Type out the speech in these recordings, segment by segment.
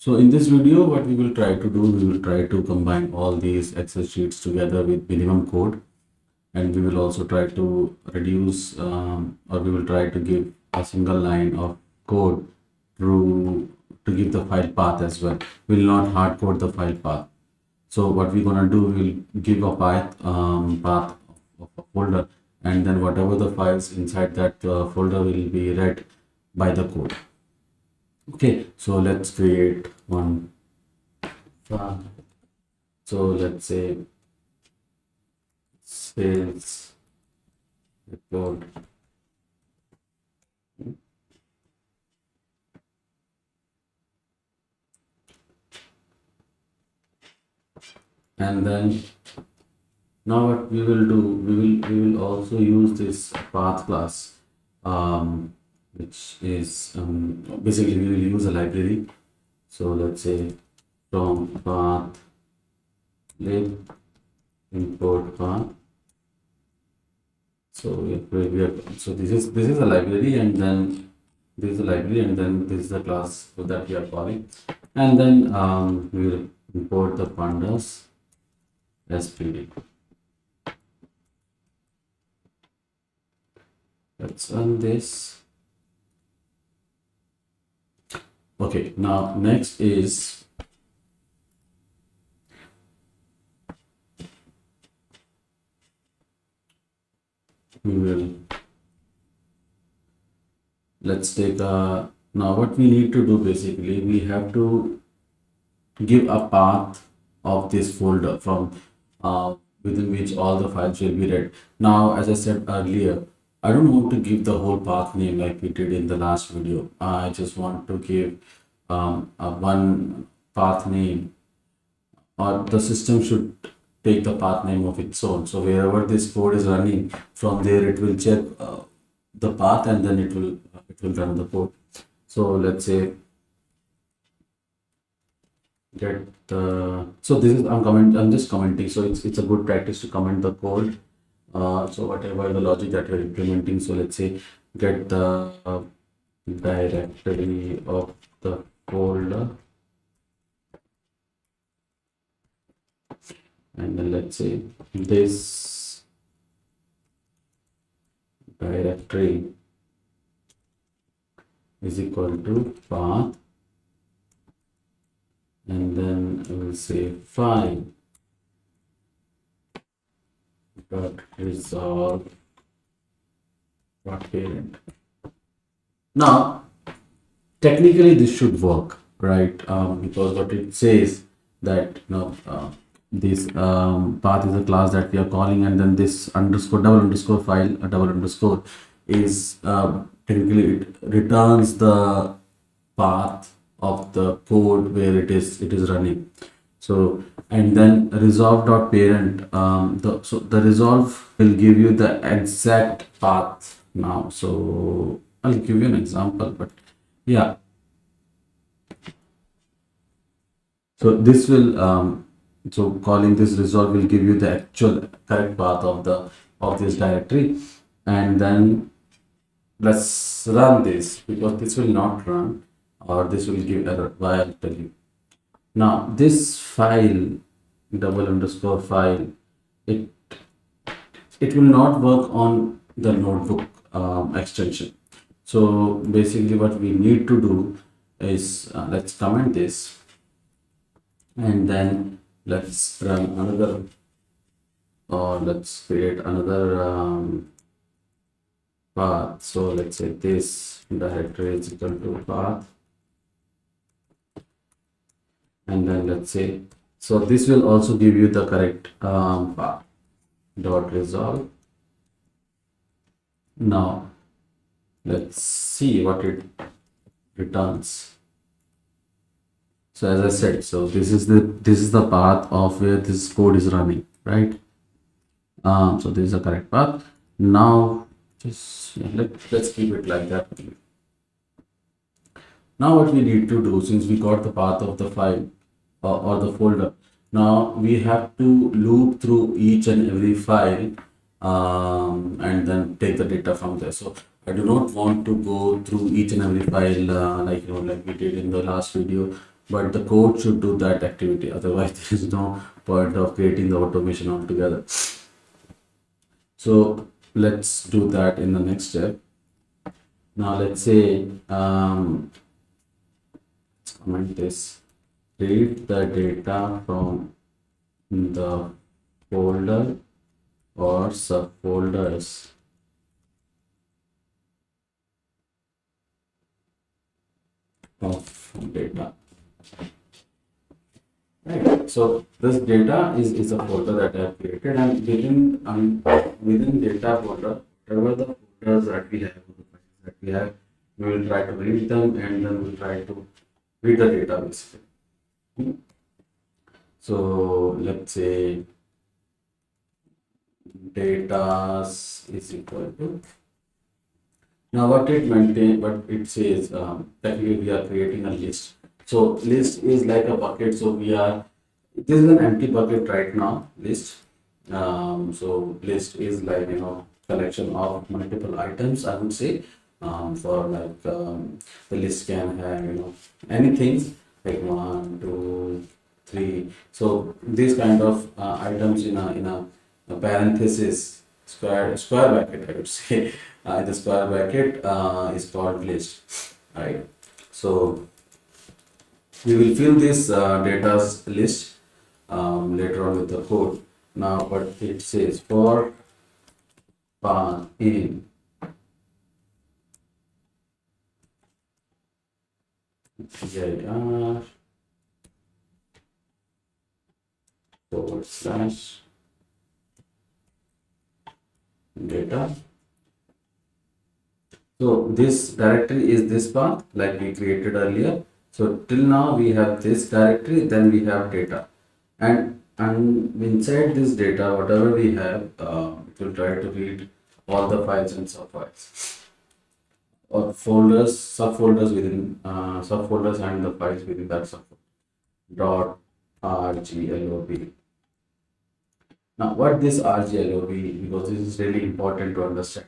So in this video, what we will try to do, we will try to combine all these Excel sheets together with minimum code, and we will also try to reduce or we will try to give a single line of code to give the file path as well. We will not hard code the file path. So what we're gonna do, we'll give a path of a folder, and then whatever the files inside that folder will be read by the code. Okay, so let's create one file. So let's say sales report. And then now what we will do, we will also use this path class, which is basically we will use a library. So let's say from path lib import path. So so this is a library, and then this is a library, and then this is the class that we are calling, and then we will import the pandas SPD. Let's run this. Okay, now next is let's take a, now what we need to do, basically we have to give a path of this folder from within which all the files will be read. Now, as I said earlier, I don't want to give the whole path name like we did in the last video. I just want to give one path name, or the system should take the path name of its own. So wherever this code is running, from there it will check the path, and then it will run the code. So let's say get the, so this is I'm just commenting, so it's a good practice to comment the code. So whatever the logic that you're implementing, so let's say get the directory of the folder, and then let's say this directory is equal to path, and then I will say file dot resolve dot parent. Now technically this should work, right? Because what it says that this path is a class that we are calling, and then this underscore double underscore file a double underscore is technically it returns the path of the code where it is running. So, and then resolve.parent, so the resolve will give you the exact path now. So I'll give you an example, but yeah. So this will so calling this resolve will give you the actual correct path of this directory, and then let's run this, because this will not run, or this will give error. Why, I'll tell you. Now this file double underscore file, it will not work on the notebook extension. So basically what we need to do is let's comment this, and then let's run another, or let's create another path. So let's say this directory is equal to path, and then let's say, so this will also give you the correct path dot resolve. Now let's see what it returns. So as I said, so this is the path of where this code is running, right? So this is the correct path. Now just let's keep it like that. Now what we need to do, since we got the path of the file or the folder, now we have to loop through each and every file and then take the data from there. So I do not want to go through each and every file like we did in the last video, but the code should do that activity. Otherwise, there is no point of creating the automation altogether. So let's do that in the next step. Now let's say comment this, read the data from the folder or subfolders of data. Right. So this data is a folder that I have created, and within data folder, whatever the folders that we have, the files that we have, we will try to read them, and then we'll try to read the data basically. So let's say data is equal to, now what it says, technically we are creating a list. So list is like a bucket. So this is an empty bucket right now, list. So list is like, collection of multiple items, I would say. For like, the list can have, anything like 1, 2, 3. So these kind of items in a parenthesis, square bracket, I would say. The square bracket is called list, right? So we will fill this data's list later on with the code. Now, what it says, for path in RenjithR / data. So this directory is this path like we created earlier. So till now we have this directory, then we have data, and inside this data, whatever we have, it will try to read all the files and subfiles, or folders, subfolders within subfolders, and the files within that subfolder. Dot rglob. Now, what this rglob, because this is really important to understand.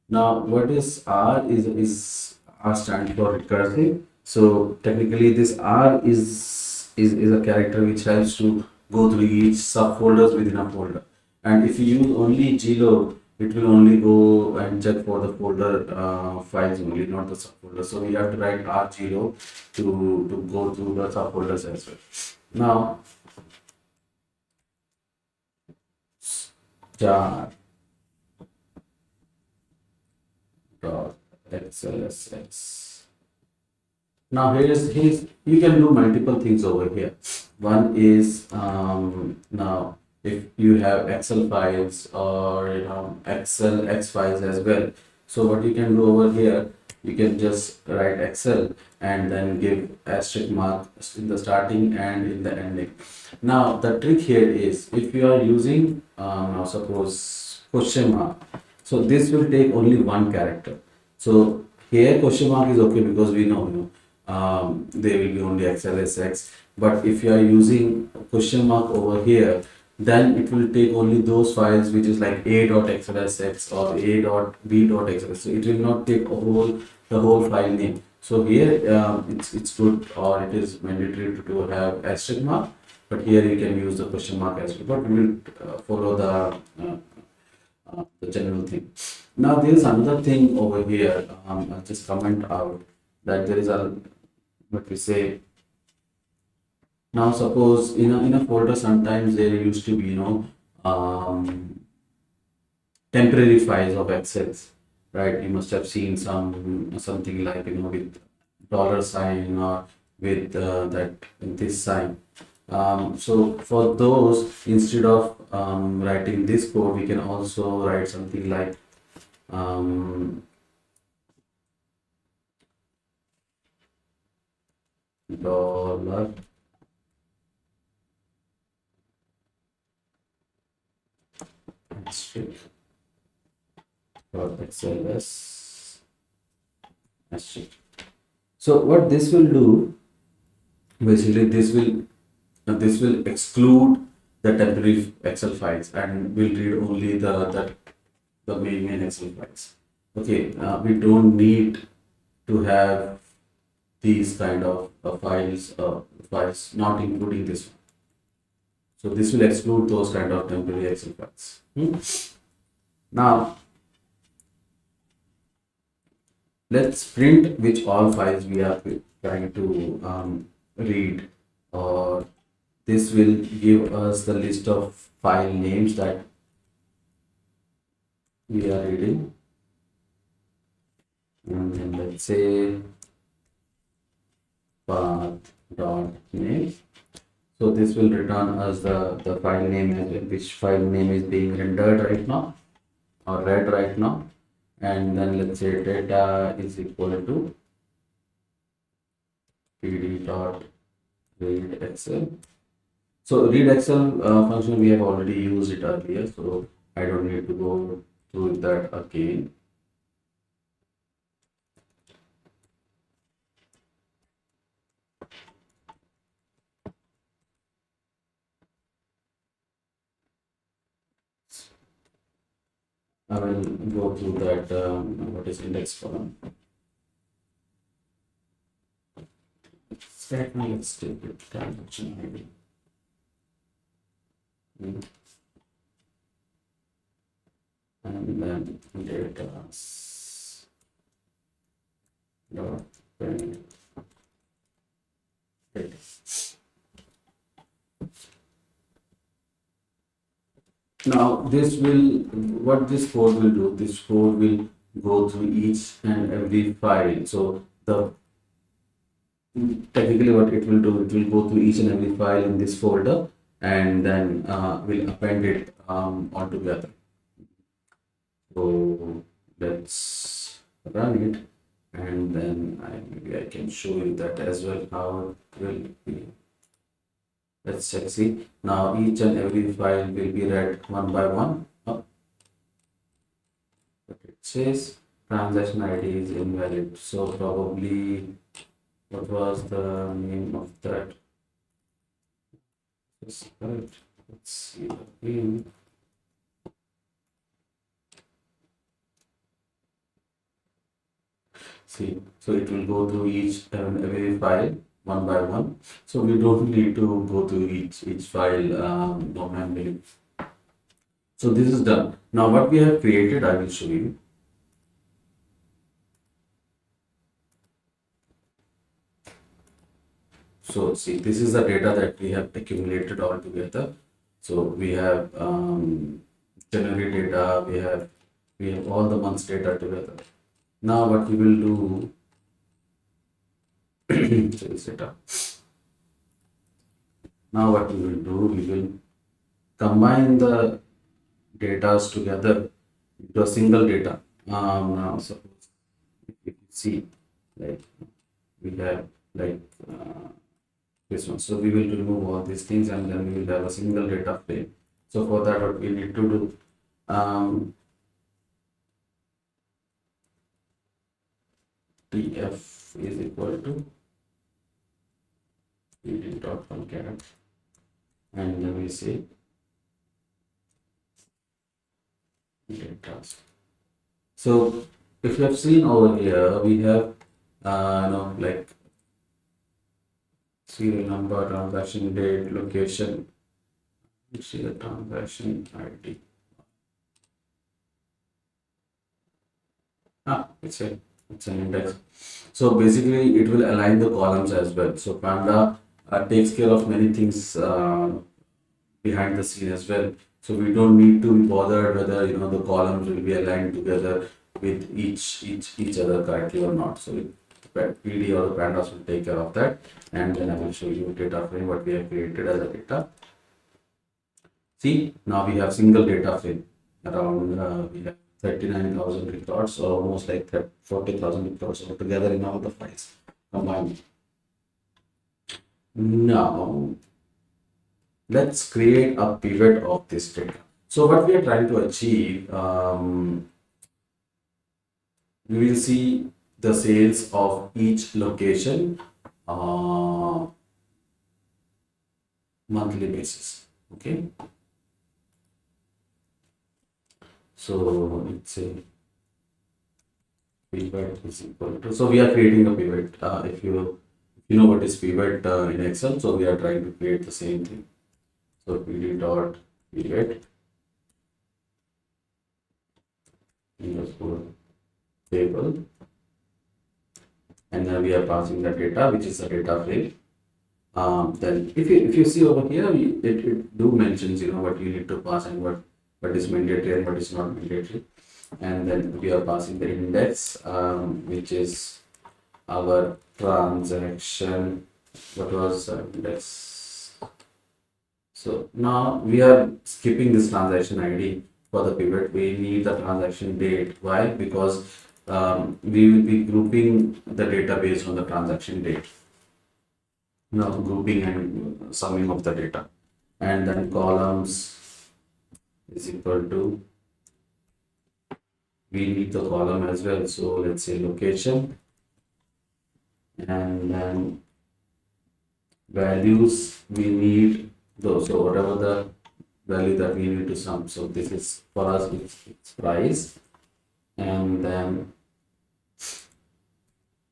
Now, what is R is R stands for recursive. So technically, this R is a character which helps to go through each subfolders within a folder. And if you use only glob, it will only go and check for the folder files only, not the subfolder. So we have to write rglob to go through the subfolders as well. Now, star dot xlsx. Now here's you can do multiple things over here. One is now if you have Excel files or Excel X files as well. So what you can do over here, you can just write Excel and then give asterisk mark in the starting and in the ending. Now the trick here is, if you are using now suppose question mark, so this will take only one character. So here question mark is okay because we know, there will be only XLSX. But if you are using question mark over here, then it will take only those files which is like a.xlsx or a.b.xlsx. So it will not take the whole file name. So here it's good, or it is mandatory to have asterisk mark. But here you can use the question mark as well. But we will follow the general thing. Now there is another thing over here. I'll just comment out that there is what we say. Now suppose in a folder, sometimes there used to be temporary files of Excel, right? You must have seen something like with $sign or with this sign. So for those, instead of writing this code, we can also write something like dollar asterisk for XLS asterisk. So what this will do, basically this will exclude the temporary Excel files and will read only the main Excel files. Okay, we don't need to have these kind of files files, not including this one. So this will exclude those kind of temporary Excel files. Now let's print which all files we are trying to read, or this will give us the list of file names that we are reading. And then let's say path.name. So this will return us the file name as well, which file name is being rendered right now or read right now. And then let's say data is equal to pd dot read excel. So read excel function we have already used it earlier, so I don't need to go through that again. I will go through that what is index column. Let's take it transaction ID. And then data dot print data. Now this will, what this code will do, this code will go through each and every file. So the technically what it will do, it will go through each and every file in this folder and then will append it all together. So let's run it, and then maybe I can show you that as well, how it will be. Let's check. See, now each and every file will be read one by one. But it says transaction ID is invalid. So probably, what was the name of that? Let's see the name. See, so it will go through each and every file one by one. So we don't need to go through each file manually. So this is done. Now what we have created, I will show you. So see, this is the data that we have accumulated all together. So we have January data, we have all the months data together. Now what we will do, sales data. Now what we will do, we will combine the data together into a single data. Now suppose if you see, like we have like this one. So we will remove all these things and then we will have a single data frame. So for that, what we need to do, tf is equal to pd.concat, and then we say data. So if you have seen over here, we have like serial number, transaction date, location. You see the transaction ID. It's an index. So basically it will align the columns as well. So Panda takes care of many things behind the scene as well. So we don't need to be bothered whether the columns will be aligned together with each other correctly or not. So PD or the pandas will take care of that, and then I will show you data frame what we have created as a data. See, now we have single data frame around we have 39,000 records, or almost like 40,000 records altogether in all the files combined. Now let's create a pivot of this data. So what we are trying to achieve, we will see the sales of each location monthly basis. Okay, so it's a pivot is equal to, so we are creating a pivot. If you You know what is pivot in Excel? So we are trying to create the same thing. So pd dot pivot underscore table, and then we are passing the data, which is the data frame. Then if you see over here, it do mentions, you know, what you need to pass and what is mandatory and what is not mandatory. And then we are passing the index, which is our transaction. What was index? So now we are skipping this transaction ID for the pivot. We need the transaction date. Why? Because we will be grouping the data based on the transaction date. You know, grouping and summing of the data. And then columns is equal to, we need the column as well. So let's say location, and then values we need those. So whatever the value that we need to sum. So this is for us, it's price, and then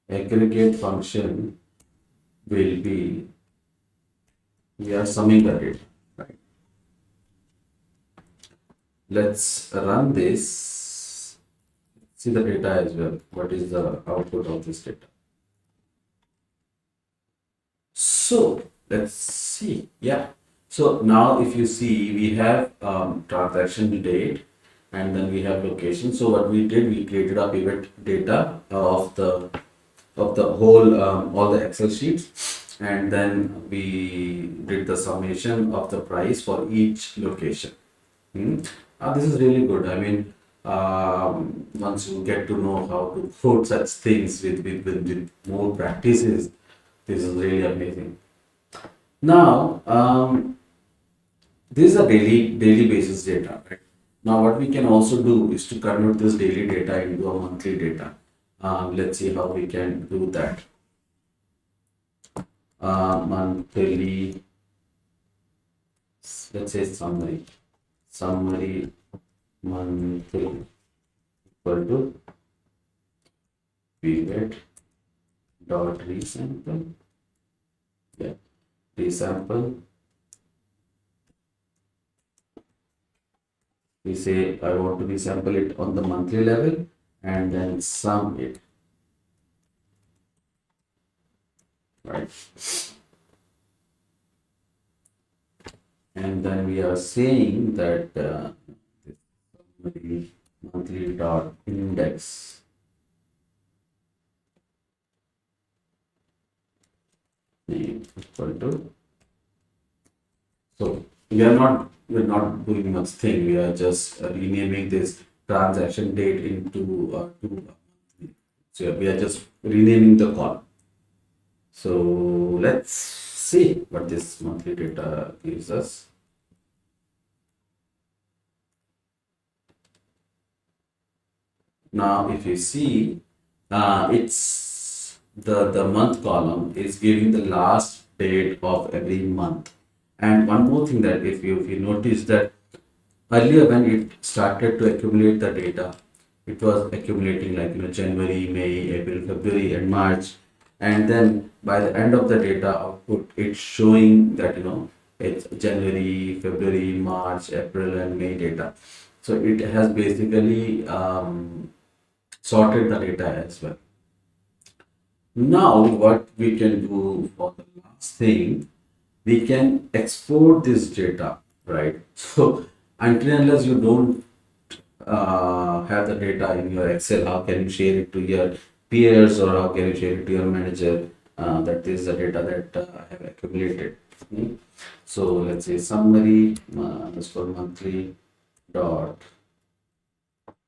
aggregate function will be, we are summing the data, right? Let's run this, see the data as well. What is the output of this data? So let's see. Yeah. So now if you see, we have transaction date, and then we have location. So what we did, we created a pivot data of the whole all the Excel sheets, and then we did the summation of the price for each location. This is really good. I mean, once you get to know how to code such things with more practices, this is really amazing. Now, this is a daily basis data, right? Now, what we can also do is to convert this daily data into a monthly data. Let's see how we can do that. Monthly, let's say summary monthly equal to pivot dot resample. Yeah, resample. We say I want to resample it on the monthly level, and then sum it, right? And then we are saying that monthly dot index name equal to, so we're not doing much thing. We are just renaming this transaction date into so we are just renaming the column. So let's see what this monthly data gives us. Now if you see, it's the month column is giving the last date of every month. And one more thing, that if you notice that earlier when it started to accumulate the data, it was accumulating like, you know, January, May, April, February, and March, and then by the end of the data output, it's showing that, you know, it's January, February, March, April, and May data. So it has basically sorted the data as well. Now what we can do for the last thing, we can export this data, right? So until unless you don't have the data in your Excel, how can you share it to your peers, or how can you share it to your manager that this is the data that I have accumulated? So let's say summary underscore monthly dot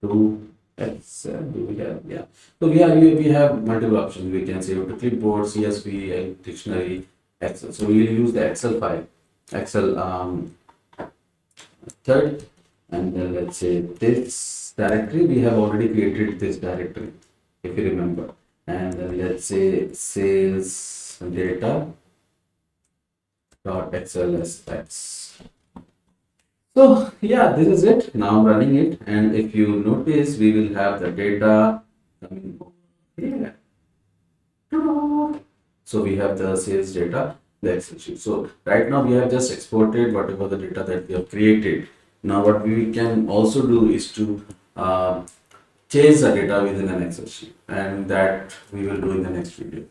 to Excel. Do we have? Yeah. So we have multiple options. We can save it to clipboard, CSV, and dictionary, Excel. So we will use the Excel file, Excel third, and then let's say this directory, we have already created this directory, if you remember. And then let's say sales data dot XLSX. So yeah, this is it. Now I'm running it, and if you notice, we will have the data coming over here. So we have the sales data, the Excel sheet. So right now we have just exported whatever the data that we have created. Now what we can also do is to change the data within an Excel sheet, and that we will do in the next video.